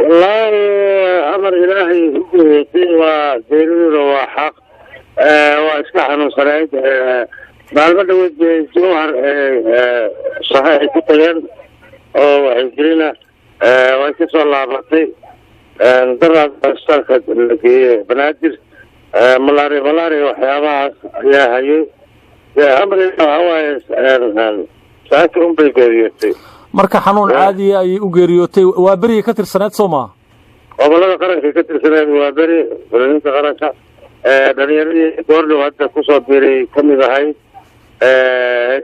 والله أمر إلهي وديننا وحق وإسكاح نصرين معلومات جوهر صحيح كتير وعندنا ويكسر الله بطي نضرب الشركة اللي بنادر ملاري وحيابها يا هاي يا أمر هو ساكن بالجريتي marka xanuun caadi ah ay u geeriyootay waa bari ka tirsaneed Soomaa gobolada qaranka ka tirsaneed waa bari fanaaniinta qaranka dhalinyarada goordo hadda ku soo biiray kamid ahay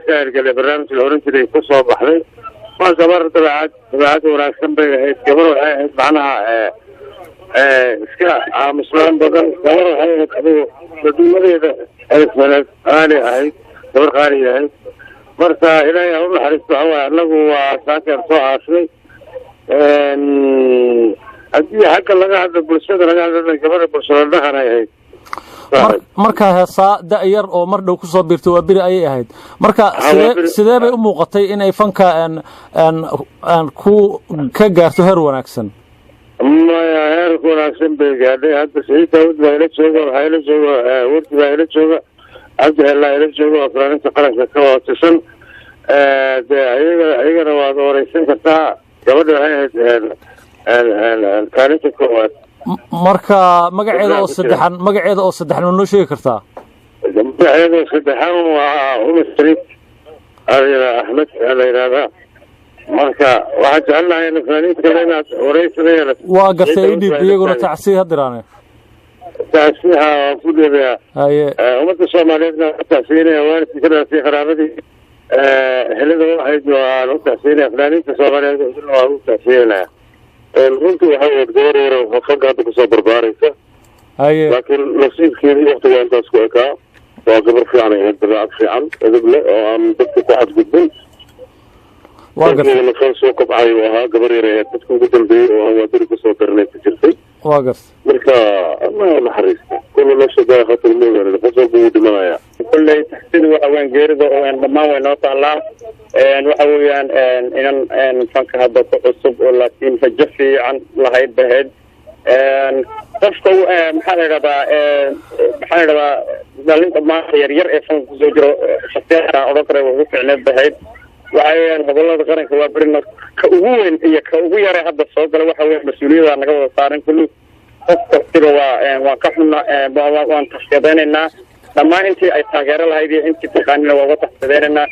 heerka barnaamijka la oran jiray ku soo baxday waa gabar dabeecad wanaagsan bay ahayd gabar waxay ahayd macnaha iska aamusnaan badan gabar waxay ahayd dadnimadeeda ay qaali ahayd gabar qaali ahayd marka ilaahay ha u naxariisto anagu waa saakan soo aasnay haddii xagga laga hadlo bulshada laga hadla gabadha bulshada dhaqanay ahayd marka heesaa da-yar oo mar dhow kusoo biirtay waa beri ayay ahayd marka sidee bay u muuqatay inay fanka ku ka gaarto heer wanaagsan maya heer wanaagsan bay gaadhay hadda Saciid Daawud baa ila jooga waxaa ila jooga wardi baa ila jooga عبد الله يرجعوا وفرانين تقرأ كوا تسن أيها نواد ورئيسين كتاع قبل هاي كانت الكوات مركا مقعد أو صدحان منو شيء كرتا مقعد أو صدحان وهم السريب أحمد هذا مركا واحد جعلنا هاي فلانين تكلمات ورئيسين واقف سيدي بيقولوا تعسيها دراني تأسيها وفودي بها ومدى الصوماليين تأسيني وارثي كده في خرابتي هلده واحد وعنو تأسيني فلانين الصوماليين وعنو تأسيني الغنطي وحاول دوري وفقاتك صبر باريسة لكن نصيب كيري وقتها انت اسكوكا وقبر في عني هدبعت في عن اذبله وعن بكتك واحد قدن واقف نخل سوقف عايوها قبر يريد تكون قدن بي وهو درك صوترني تجرتي واقف مركا ما حريص كل نفس داخل الموضوع فصل بود معايا كل تحسين وين غيرده وين ما وين طالع ان وحويان ان فك هذا عصب ولكن فجفي عن لهيد بهد ان qofka maxaa la rabaa dhalinta ma yar ee fan ku soo jiro shaqada oo kale ugu ficneed bahayd waxay gobolada qaranka waa barina ka ugu weyn iyo ka ugu yar hadda soo gala waxa weey mas'uuliyadda naga wada saaran kullu qofka waa ka xunna waan taxqiiqaynaa dhammaan intii ay taageero lahayd iyo intii taqaanina waa wada taxqiiqaynaa